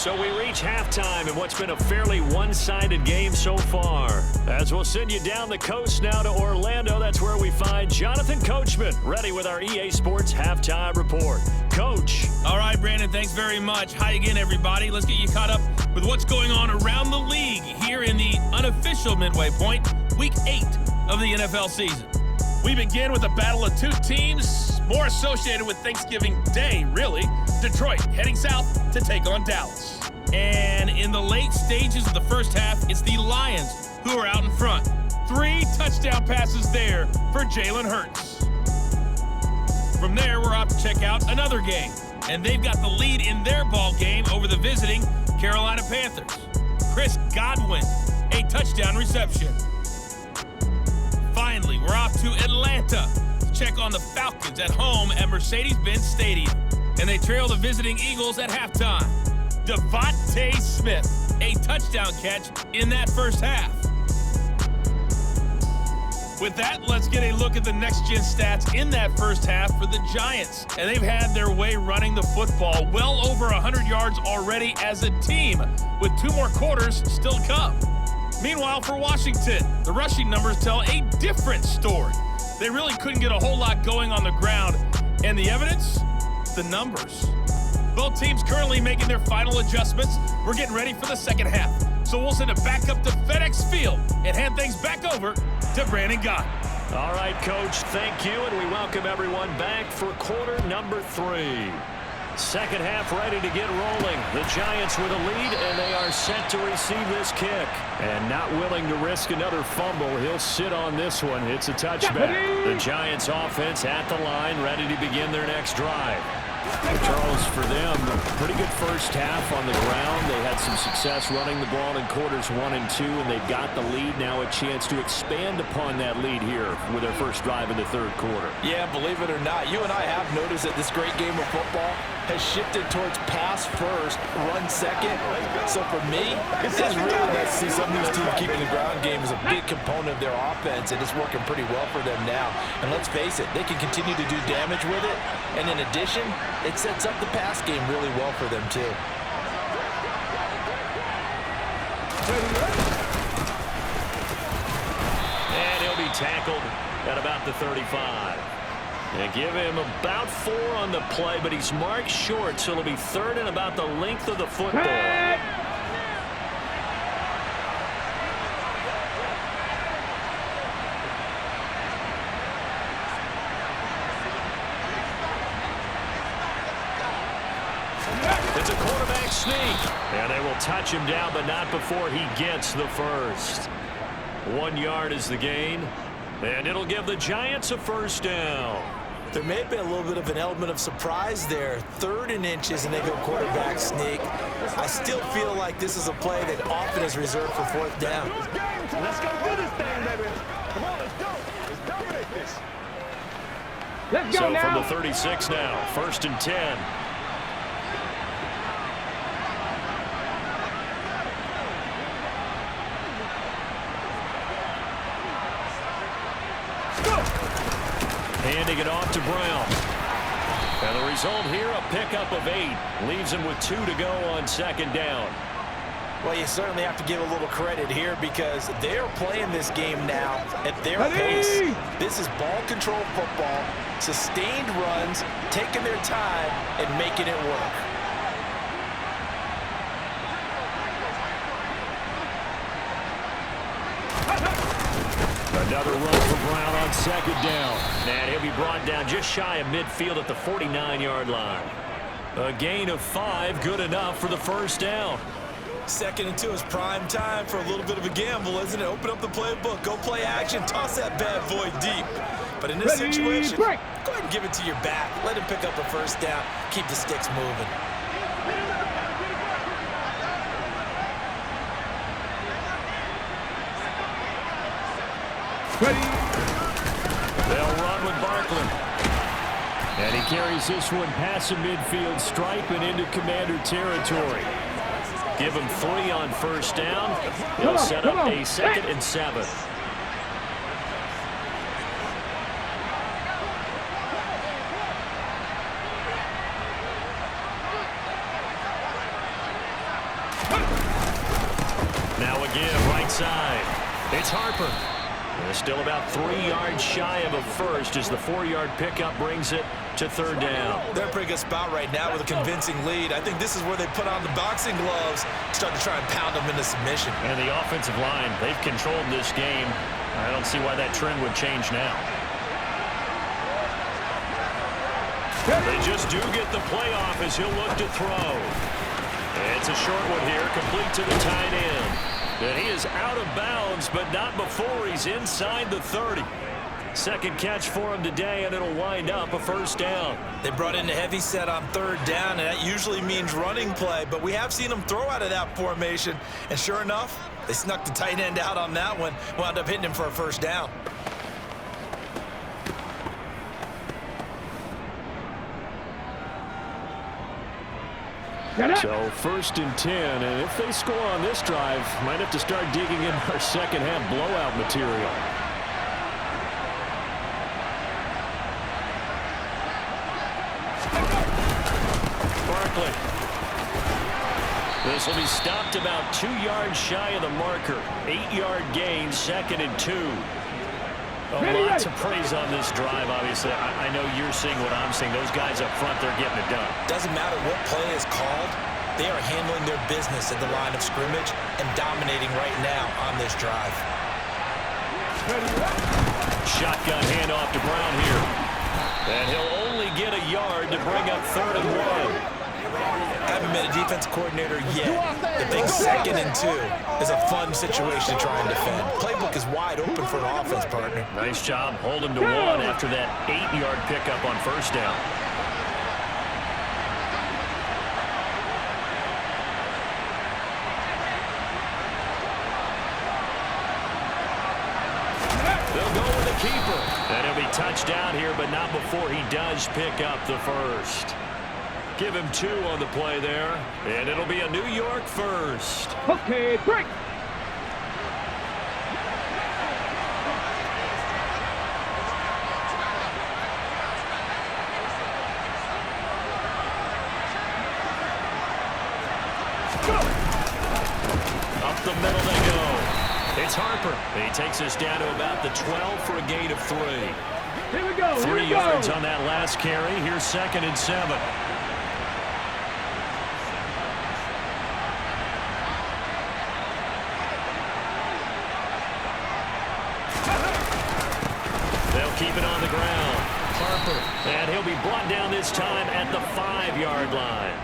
So we reach halftime in what's been a fairly one-sided game so far. As we'll send you down the coast now to Orlando, that's where we find Jonathan Coachman, ready with our EA Sports Halftime Report. Coach. All right, Brandon, thanks very much. Hi again, everybody. Let's get you caught up with what's going on around the league here in the unofficial midway point, Week 8 of the NFL season. We begin with a battle of two teams, more associated with Thanksgiving Day, really. Detroit heading south to take on Dallas. And in the late stages of the first half, it's the Lions who are out in front. 3 touchdown passes there for Jalen Hurts. From there, we're off to check out another game. And they've got the lead in their ball game over the visiting Carolina Panthers. Chris Godwin, a touchdown reception. Finally, we're off to Atlanta to check on the Falcons at home at Mercedes-Benz Stadium. And they trail the visiting Eagles at halftime. Devontae Smith, a touchdown catch in that first half. With that, let's get a look at the next-gen stats in that first half for the Giants. And they've had their way running the football, well over 100 yards already as a team, with 2 more quarters still to come. Meanwhile, for Washington, the rushing numbers tell a different story. They really couldn't get a whole lot going on the ground. And the evidence? The numbers. Both teams currently making their final adjustments. We're getting ready for the second half. So we'll send it back up to FedEx Field and hand things back over to Brandon Gott. All right, Coach, thank you, and we welcome everyone back for quarter number 3. Second half ready to get rolling. The Giants with a lead, and they are set to receive this kick. And not willing to risk another fumble, he'll sit on this one. It's a touchback. The Giants offense at the line, ready to begin their next drive. Charles, for them, pretty good first half on the ground. They had some success running the ball in quarters 1 and 2, and they've got the lead. Now a chance to expand upon that lead here with their first drive in the third quarter. Yeah, believe it or not, you and I have noticed that this great game of football has shifted towards pass first, run second. So for me, this is really nice to see some of these teams keeping the ground game as a big component of their offense, and it's working pretty well for them now. And let's face it, they can continue to do damage with it. And in addition, it sets up the pass game really well for them, too. And he'll be tackled at about the 35. And give him about 4 on the play, but he's marked short, so it'll be 3rd and about the length of the football. It's a quarterback sneak. And they will touch him down, but not before he gets the first. 1 yard is the gain, and it'll give the Giants a first down. There may have been a little bit of an element of surprise there. 3rd and inches, and they go quarterback sneak. I still feel like this is a play that often is reserved for 4th down. Let's go do this thing, baby. Come on, let's go. Let's dominate this. Let's go so now. From the 36 now, 1st and 10. Handing it off to Brown. And the result here, a pickup of 8. Leaves him with 2 to go on 2nd down. Well, you certainly have to give a little credit here because they're playing this game now at their pace. This is ball control football, sustained runs, taking their time, and making it work. Another run for Brown on 2nd down. And he'll be brought down just shy of midfield at the 49-yard line. A gain of 5, good enough for the first down. 2nd and 2 is prime time for a little bit of a gamble, isn't it? Open up the playbook, go play action, toss that bad boy deep. But in this situation, go ahead and give it to your back. Let him pick up a first down. Keep the sticks moving. They'll run with Barkley. And he carries this one past the midfield stripe and into Commander territory. Give him 3 on 1st down. He'll set up a 2nd and 7. Now again, right side. It's Harper. They're still about 3 yards shy of a first as the 4-yard pickup brings it to third down. They're in a pretty good spot right now with a convincing lead. I think this is where they put on the boxing gloves, start to try and pound them into submission. And the offensive line, they've controlled this game. I don't see why that trend would change now. They just do get the playoff as he'll look to throw. It's a short one here, complete to the tight end. And he is out of bounds, but not before he's inside the 30. Second catch for him today, and it'll wind up a first down. They brought in a heavy set on third down, and that usually means running play, but we have seen them throw out of that formation, and sure enough, they snuck the tight end out on that one, wound up hitting him for a first down. So first and 10, and if they score on this drive, might have to start digging in our second half blowout material. Barkley. This will be stopped about 2 yards shy of the marker. 8-yard gain, 2nd and 2. Lots of praise on this drive, obviously. I know you're seeing what I'm seeing. Those guys up front, they're getting it done. Doesn't matter what play is called. They are handling their business at the line of scrimmage and dominating right now on this drive. Shotgun handoff to Brown here. And he'll only get a yard to bring up 3rd and 1. Haven't been a defense coordinator yet. The big 2nd and 2 is a fun situation to try and defend. Playbook is wide open for an offense, partner. Nice job holding to 1 after that 8-yard pickup on first down. They'll go with the keeper. And he'll be touched down here, but not before he does pick up the first. Give him 2 on the play there, and it'll be a New York first. Okay, break. Up the middle they go. It's Harper. He takes us down to about the 12 for a gain of 3. Here we go. 3 yards on that last carry. Here's 2nd and 7. Keep it on the ground. Harper. And he'll be brought down this time at the 5-yard line.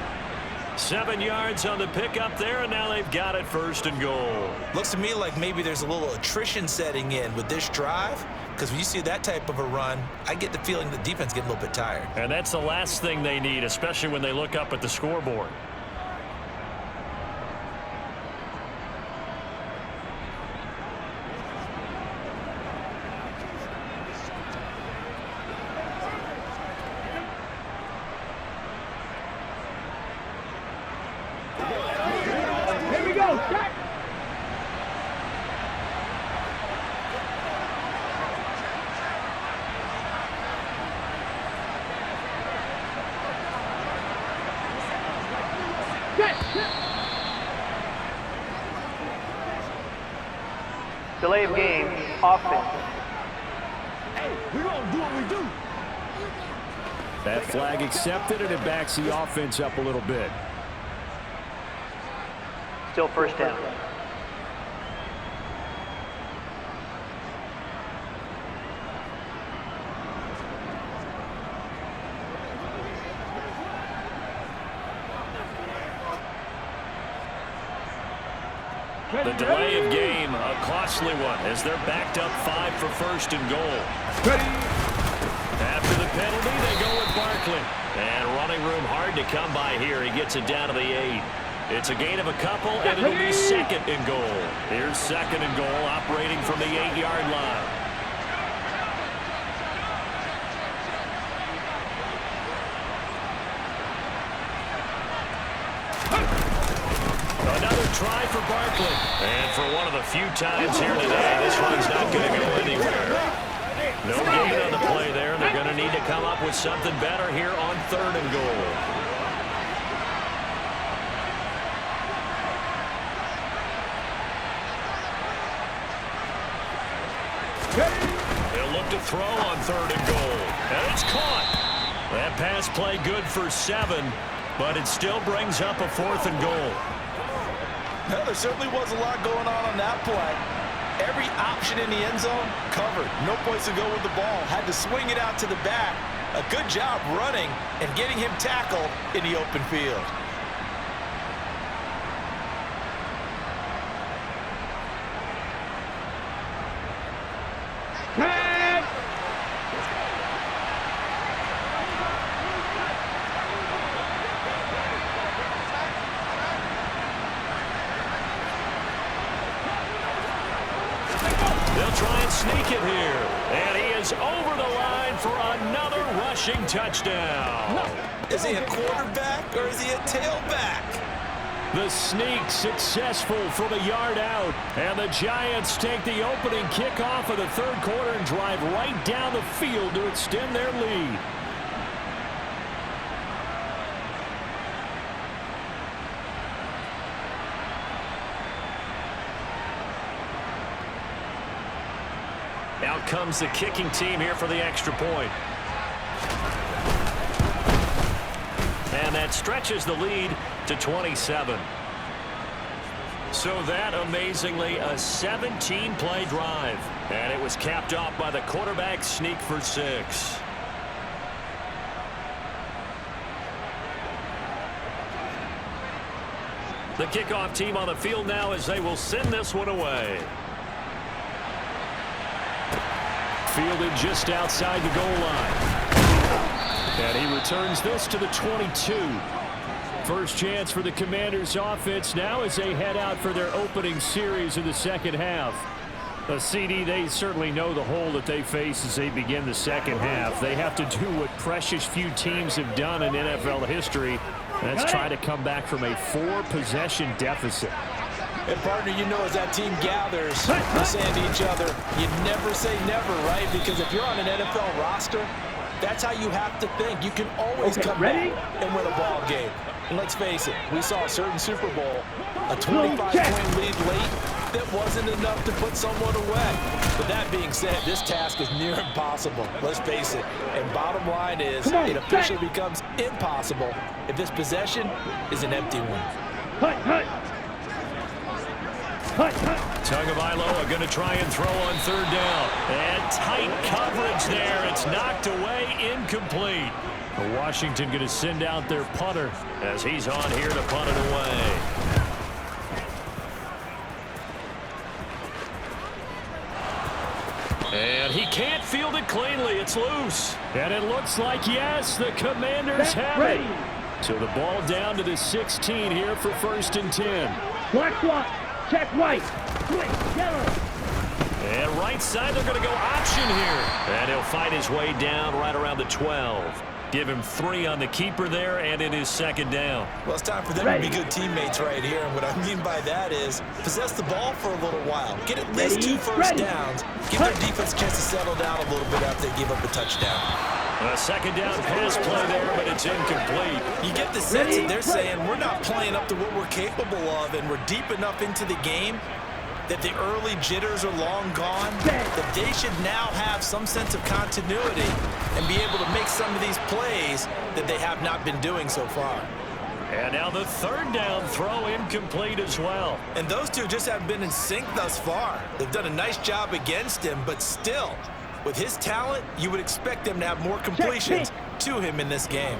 7 yards on the pickup there, and now they've got it 1st and goal. Looks to me like maybe there's a little attrition setting in with this drive, because when you see that type of a run, I get the feeling the defense getting a little bit tired. And that's the last thing they need, especially when they look up at the scoreboard. Delay of game, offense. Hey, we're going to do what we do. That flag accepted, and it backs the offense up a little bit. Still first down. The delay of game, a costly one, as they're backed up 5 for 1st and goal. After the penalty, they go with Barkley. And running room hard to come by here. He gets it down to the 8. It's a gain of a couple, and it'll be 2nd and goal. Here's 2nd and goal, operating from the 8-yard line. Another try for Barkley. And for one of the few times here today, this one's not going to go anywhere. No gain on the play there. They're going to need to come up with something better here on 3rd and goal. They'll look to throw on 3rd and goal. And it's caught. That pass play good for 7, but it still brings up a 4th and goal. Well, there certainly was a lot going on that play. Every option in the end zone covered. No place to go with the ball. Had to swing it out to the back. A good job running and getting him tackled in the open field. They'll try and sneak it here. And he is over the line for another rushing touchdown. Is he a quarterback or is he a tailback? The sneak successful from a yard out. And the Giants take the opening kickoff of the 3rd quarter and drive right down the field to extend their lead. Out comes the kicking team here for the extra point. And that stretches the lead to 27. So that, amazingly, a 17-play drive. And it was capped off by the quarterback sneak for 6. The kickoff team on the field now as they will send this one away. Fielded just outside the goal line. And he returns this to the 22. First chance for the Commanders offense now as they head out for their opening series of the second half. A CD, they certainly know the hole that they face as they begin the second half. They have to do what precious few teams have done in NFL history. And that's try to come back from a 4-possession deficit. And, partner, you know as that team gathers, they're saying to each other, you never say never, right? Because if you're on an NFL roster, that's how you have to think. You can always come back and win a ball game. And let's face it, we saw a certain Super Bowl, a 25-point lead late that wasn't enough to put someone away. But that being said, this task is near impossible. Let's face it. And bottom line is, it officially becomes impossible if this possession is an empty one. Tagovailoa going to try and throw on 3rd down. And tight coverage there. It's knocked away, incomplete. Washington going to send out their punter as he's on here to punt it away. And he can't field it cleanly. It's loose. And it looks like, yes, the Commanders have it. So the ball down to the 16 here for 1st and 10. Black swat. Check right. Quick, yellow. And right side, they're going to go option here. And he'll fight his way down right around the 12. Give him 3 on the keeper there, and it is 2nd down. Well, it's time for them to be good teammates right here. And what I mean by that is possess the ball for a little while. Get at least 2 first downs. Give their defense a chance to settle down a little bit after they give up a touchdown. A 2nd down pass play there, but it's incomplete. You get the sense that they're saying we're not playing up to what we're capable of, and we're deep enough into the game that the early jitters are long gone, that they should now have some sense of continuity and be able to make some of these plays that they have not been doing so far. And now the 3rd down throw incomplete as well. And those two just haven't been in sync thus far. They've done a nice job against him, but still, with his talent, you would expect them to have more completions to him in this game.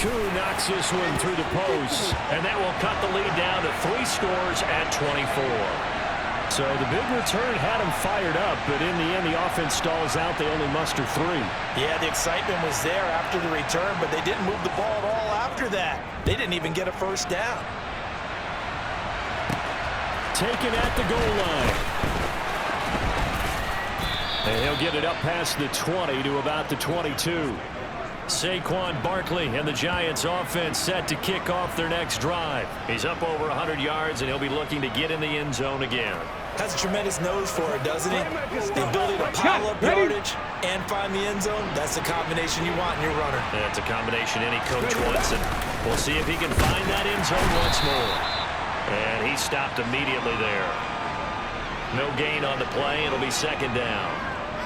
Koo knocks this one through the post, and that will cut the lead down to 3 scores at 24. So the big return had them fired up, but in the end, the offense stalls out. They only muster 3. Yeah, the excitement was there after the return, but they didn't move the ball at all after that. They didn't even get a first down. Taken at the goal line. And he'll get it up past the 20 to about the 22. Saquon Barkley and the Giants offense set to kick off their next drive. He's up over 100 yards, and he'll be looking to get in the end zone again. Has a tremendous nose for it, doesn't he? The ability to pile up yardage and find the end zone, that's the combination you want in your runner. That's a combination any coach wants, and we'll see if he can find that end zone once more. And he stopped immediately there. No gain on the play. It'll be second down.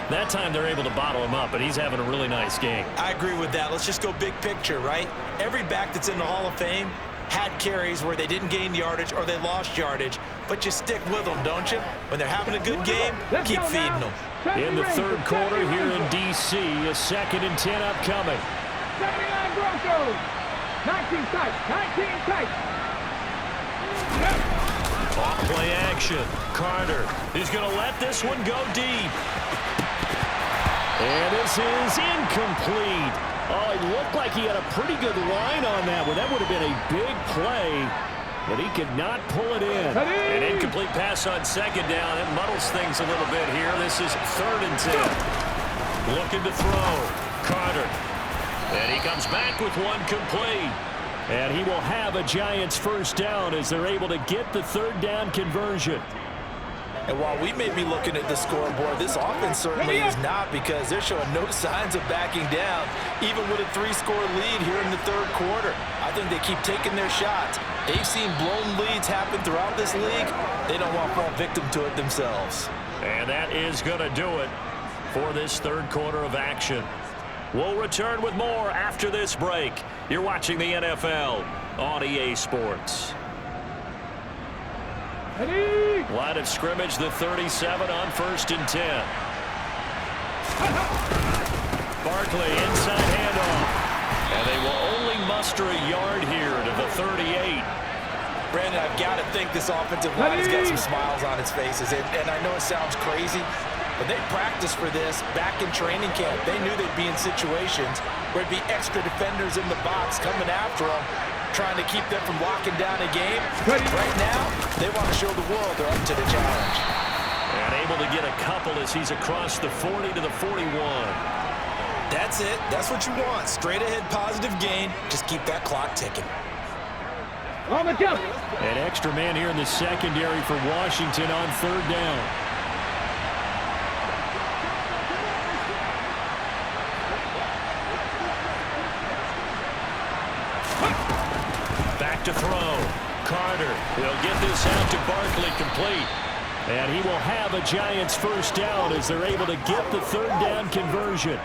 That time they're able to bottle him up, but he's having a really nice game. I agree with that. Let's just go big picture, right? Every back that's in the Hall of Fame had carries where they didn't gain yardage or they lost yardage, but you stick with them, don't you? When they're having a good game, keep feeding them. In the third quarter here in D.C., a 2nd and 10 upcoming. 79 Broncos. 19 tight. 19 tight. Off play action. Carter is going to let this one go deep. And this is incomplete. Oh, it looked like he had a pretty good line on that one. That would have been a big play, but he could not pull it in. An incomplete pass on second down. It muddles things a little bit here. This is 3rd and 10. Looking to throw. Carter. And he comes back with one complete. And he will have a Giants first down as they're able to get the 3rd down conversion. And while we may be looking at the scoreboard, this offense certainly is not, because they're showing no signs of backing down, even with a 3-score lead here in the third quarter. I think they keep taking their shots. They've seen blown leads happen throughout this league. They don't want to fall victim to it themselves. And that is going to do it for this third quarter of action. We'll return with more after this break. You're watching the NFL on EA Sports. Line of scrimmage, the 37 on 1st and 10. Barkley, inside handoff. And they will only muster a yard here to the 38. Brandon, I've got to think this offensive line has got some smiles on its faces. And I know it sounds crazy, but they practiced for this back in training camp. They knew they'd be in situations where it'd be extra defenders in the box coming after them, trying to keep them from locking down a game. Right now, they want to show the world they're up to the challenge. And able to get a couple as he's across the 40 to the 41. That's it. That's what you want. Straight ahead positive gain. Just keep that clock ticking. On the jump. An extra man here in the secondary for Washington on 3rd down. Back to throw. Carter will get this out to Barkley, complete. And he will have a Giants first down as they're able to get the 3rd down conversion.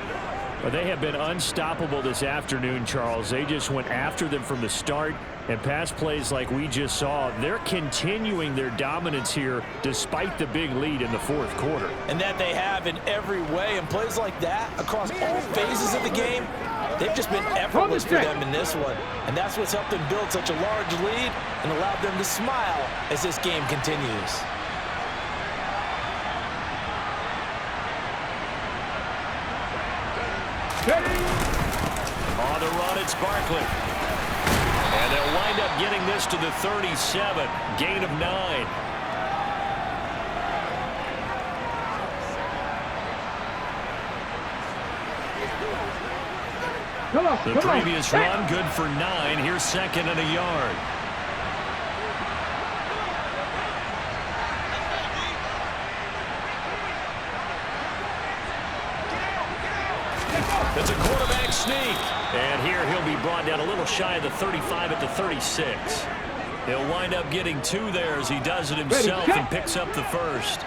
Well, they have been unstoppable this afternoon, Charles. They just went after them from the start, and pass plays like we just saw, they're continuing their dominance here despite the big lead in the 4th quarter. And that they have in every way, and plays like that across all phases of the game, they've just been effortless for them in this one. And that's what's helped them build such a large lead and allowed them to smile as this game continues. On the run, it's Barkley. And they'll wind up getting this to the 37. Gain of 9. The previous run, good for 9. Here's 2nd and a yard. It's a quarterback sneak. And here he'll be brought down a little shy of the 35 at the 36. He'll wind up getting 2 there as he does it himself and picks up the first.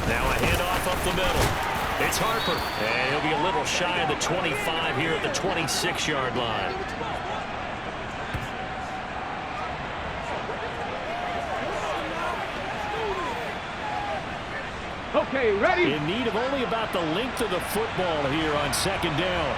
Now a handoff up the middle. It's Harper, and he'll be a little shy of the 25 here at the 26-yard line. Okay, ready? In need of only about the length of the football here on 2nd down.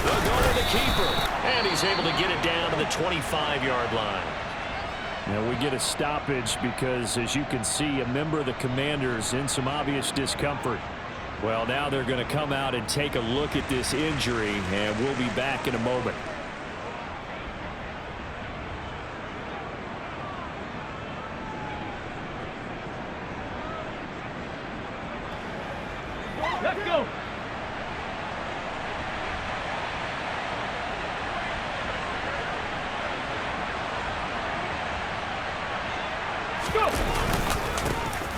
They'll go to the keeper. And he's able to get it down to the 25-yard line. Now we get a stoppage because, as you can see, a member of the Commanders in some obvious discomfort. Well, now they're going to come out and take a look at this injury, and we'll be back in a moment. Let's go.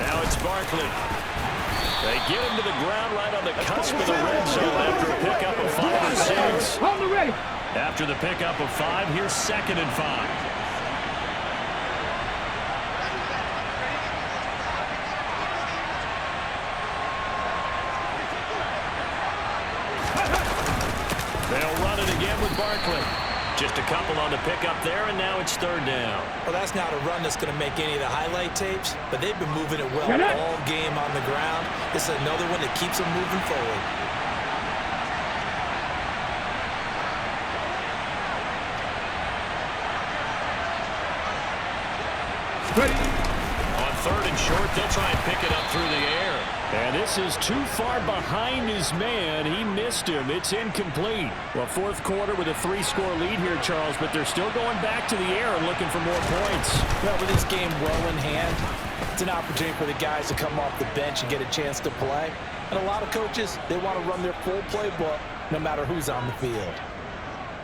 Now it's Barkley. They get him to the ground right on the cusp of the red zone after a pickup of 5 or 6. Hold the ready. After the pickup of 5, here's 2nd and 5. They'll run it again with Barkley. Just a couple on the pickup there, and now it's 3rd down. Well, that's not a run that's going to make any of the highlight tapes, but they've been moving it well all game on the ground. This is another one that keeps them moving forward. Ready. On 3rd and short, they'll try and pick it up through the air. And this is too far behind his man. He missed him. It's incomplete. Well, 4th quarter with a 3-score lead here, Charles, but they're still going back to the air and looking for more points. Well, with this game well in hand, it's an opportunity for the guys to come off the bench and get a chance to play. And a lot of coaches, they want to run their full playbook no matter who's on the field.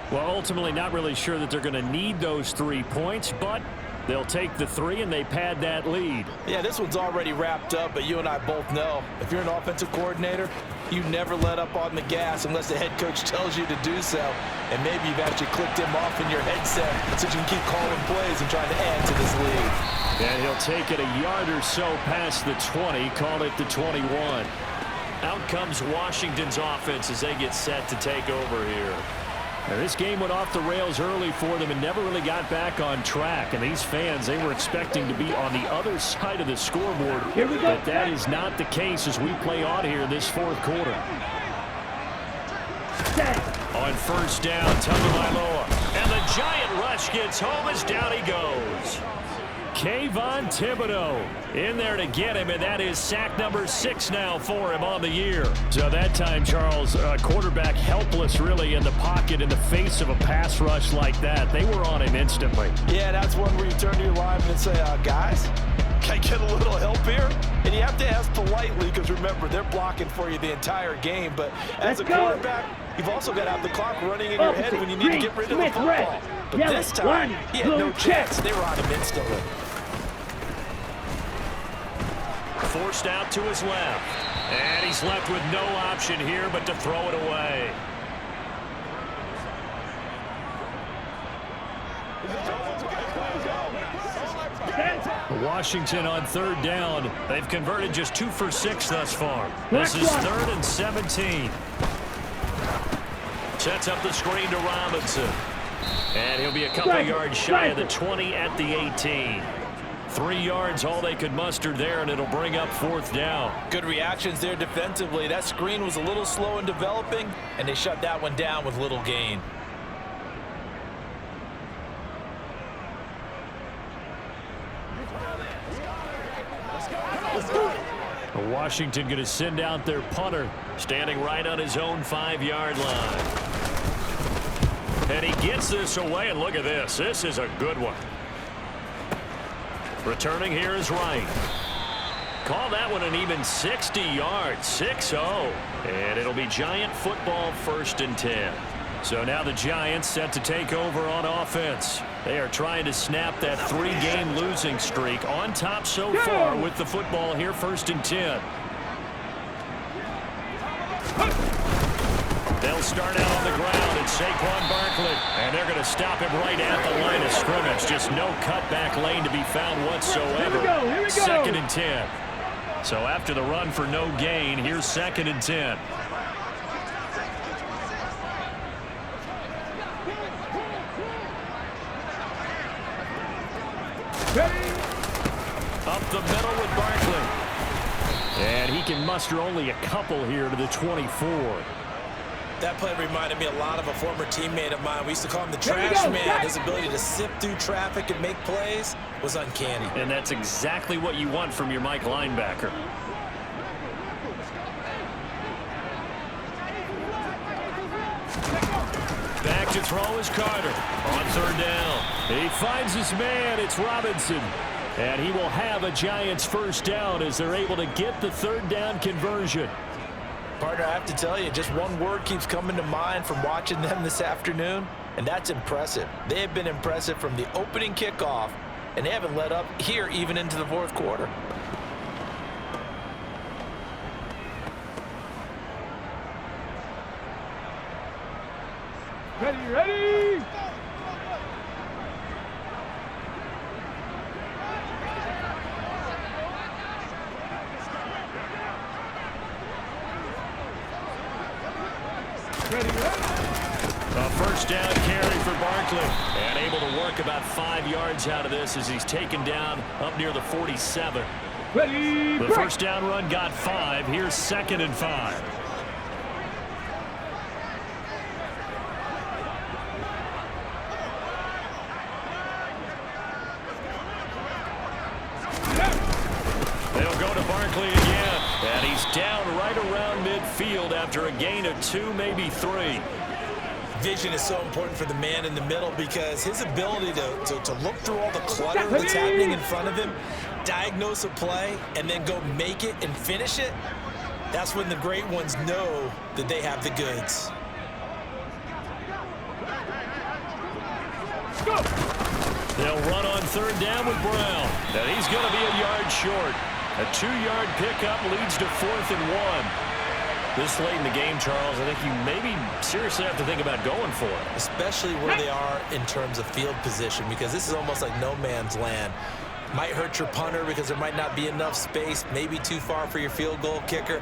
Well, ultimately not really sure that they're going to need those 3 points, but they'll take the 3 and they pad that lead. Yeah, this one's already wrapped up, but you and I both know if you're an offensive coordinator, you never let up on the gas unless the head coach tells you to do so. And maybe you've actually clicked him off in your headset so you can keep calling plays and trying to add to this lead. And he'll take it a yard or so past the 20, call it the 21. Out comes Washington's offense as they get set to take over here. Now, this game went off the rails early for them and never really got back on track. And these fans, they were expecting to be on the other side of the scoreboard. But that is not the case as we play on here this 4th quarter. On 1st down, Tagovailoa. And the giant rush gets home as down he goes. Kayvon Thibodeau in there to get him, and that is sack number 6 now for him on the year. So that time, Charles, quarterback helpless really in the pocket in the face of a pass rush like that. They were on him instantly. Yeah, that's one where you turn to your lineman and say, guys, can I get a little help here? And you have to ask politely because, remember, they're blocking for you the entire game. But as a quarterback, you've also got to have the clock running in your head when you need to get rid of the football. But this time, he had no chance. They were on him instantly. Forced out to his left. And he's left with no option here but to throw it away. Washington on 3rd down. They've converted just 2 for 6 thus far. This is 3rd and 17. Sets up the screen to Robinson. And he'll be a couple yards shy of the 20 at the 18. 3 yards, all they could muster there, and it'll bring up 4th down. Good reactions there defensively. That screen was a little slow in developing, and they shut that one down with little gain. Washington going to send out their punter, standing right on his own 5-yard line. And he gets this away, and look at this. This is a good one. Returning here is Wright. Call that one an even 60 yards, 6-0. And it'll be Giant football 1st and 10. So now the Giants set to take over on offense. They are trying to snap that 3-game losing streak on top so far with the football here 1st and 10. They'll start out on the ground and Saquon Barkley. And they're going to stop him right at the line of scrimmage. Just no cutback lane to be found whatsoever. Here we go. 2nd and 10. So after the run for no gain, here's 2nd and 10. Up the middle with Barkley. And he can muster only a couple here to the 24. That play reminded me a lot of a former teammate of mine. We used to call him the trash man. His ability to sift through traffic and make plays was uncanny. And that's exactly what you want from your Mike linebacker. Back to throw is Carter on 3rd down. He finds his man. It's Robinson. And he will have a Giants 1st down as they're able to get the 3rd down conversion. Partner, I have to tell you, just one word keeps coming to mind from watching them this afternoon, and that's impressive. They have been impressive from the opening kickoff, and they haven't let up here even into the 4th quarter. Ready! A first down carry for Barkley. And able to work about 5 yards out of this as he's taken down up near the 47. Ready! The first down run got 5. Here's 2nd and 5. They'll go to Barkley again. And he's down right around midfield after a gain of 2, maybe 3. Vision is so important for the man in the middle because his ability to look through all the clutter that's happening in front of him, diagnose a play, and then go make it and finish it, that's when the great ones know that they have the goods. They'll run on 3rd down with Brown. And he's going to be a yard short. A 2-yard pickup leads to 4th and 1. This late in the game, Charles, I think you maybe seriously have to think about going for it. Especially where they are in terms of field position, because this is almost like no man's land. Might hurt your punter because there might not be enough space, maybe too far for your field goal kicker.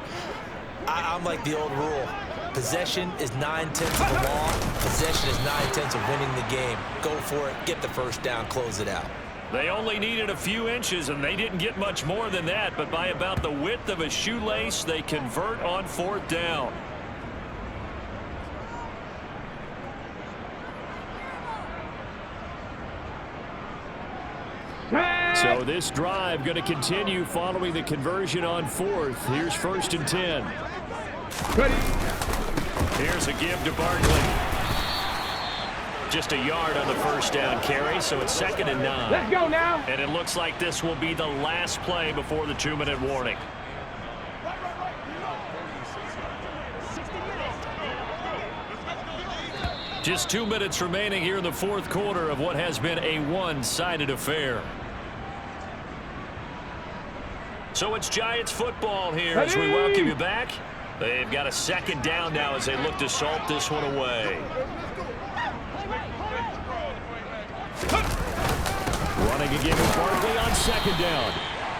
I'm like the old rule. Possession is 9/10 of the law. Possession is 9/10 of winning the game. Go for it, get the first down, close it out. They only needed a few inches, and they didn't get much more than that. But by about the width of a shoelace, they convert on 4th down. So this drive going to continue following the conversion on 4th. Here's 1st and 10. Ready! Here's a give to Barkley. Just a yard on the first down carry, so it's 2nd and 9. Let's go now! And it looks like this will be the last play before the 2-minute warning. Just 2 minutes remaining here in the 4th quarter of what has been a one-sided affair. So it's Giants football here as we welcome you back. They've got a 2nd down now as they look to salt this one away. Running again with Barkley on 2nd down.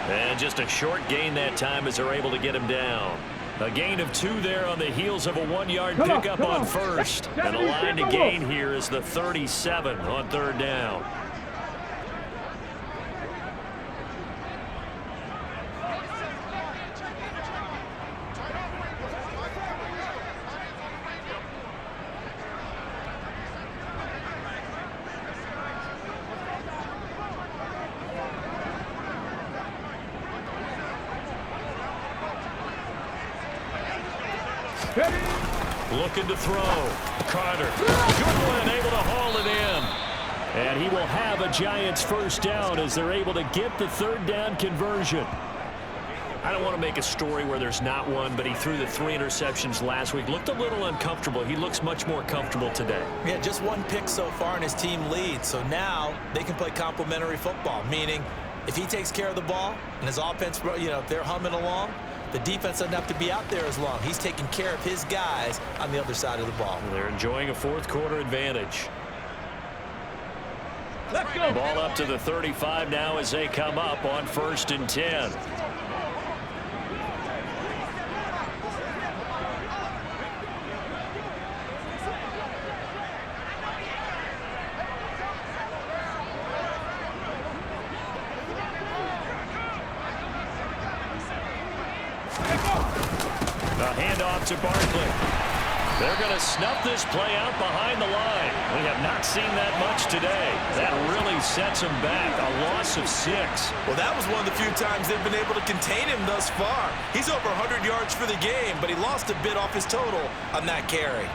And just a short gain that time as they're able to get him down. A gain of 2 there on the heels of a 1-yard pickup on 1st. And the line to gain here is the 37 on 3rd down. Looking to throw. Carter. Good one, able to haul it in. And he will have a Giants first down as they're able to get the 3rd down conversion. I don't want to make a story where there's not one, but he threw the 3 interceptions last week. Looked a little uncomfortable. He looks much more comfortable today. Yeah, just 1 pick so far and his team leads. So now they can play complementary football, meaning if he takes care of the ball and his offense, if they're humming along, the defense doesn't have to be out there as long. He's taking care of his guys on the other side of the ball. They're enjoying a 4th quarter advantage. Let's go! Ball up to the 35 now as they come up on 1st and 10. The handoff to Barkley. They're going to snuff this play out behind the line. We have not seen that much today. That really sets them back. A loss of 6. Well, that was one of the few times they've been able to contain him thus far. He's over 100 yards for the game, but he lost a bit off his total on that carry.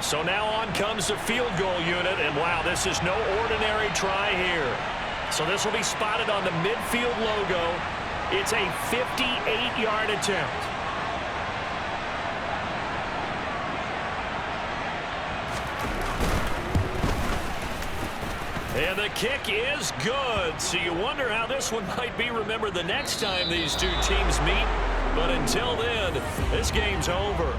So now on comes the field goal unit, and wow, this is no ordinary try here. So this will be spotted on the midfield logo. It's a 58-yard attempt. And the kick is good. So you wonder how this one might be remembered the next time these two teams meet. But until then, this game's over.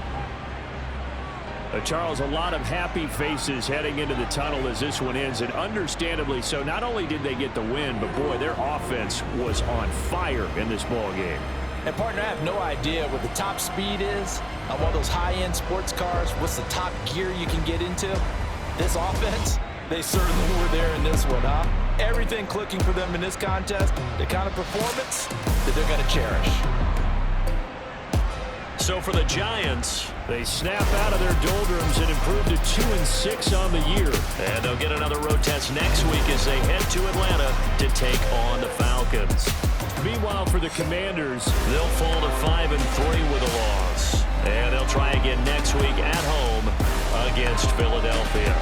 Charles, a lot of happy faces heading into the tunnel as this one ends, and understandably so. Not only did they get the win, but boy, their offense was on fire in this ball game. And partner, I have no idea what the top speed is on one of those high-end sports cars. What's the top gear you can get into? This offense, they certainly were there in this one, huh? Everything clicking for them in this contest, the kind of performance that they're going to cherish. So for the Giants, they snap out of their doldrums and improve to 2-6 on the year. And they'll get another road test next week as they head to Atlanta to take on the Falcons. Meanwhile, for the Commanders, they'll fall to 5-3 with a loss. And they'll try again next week at home against Philadelphia.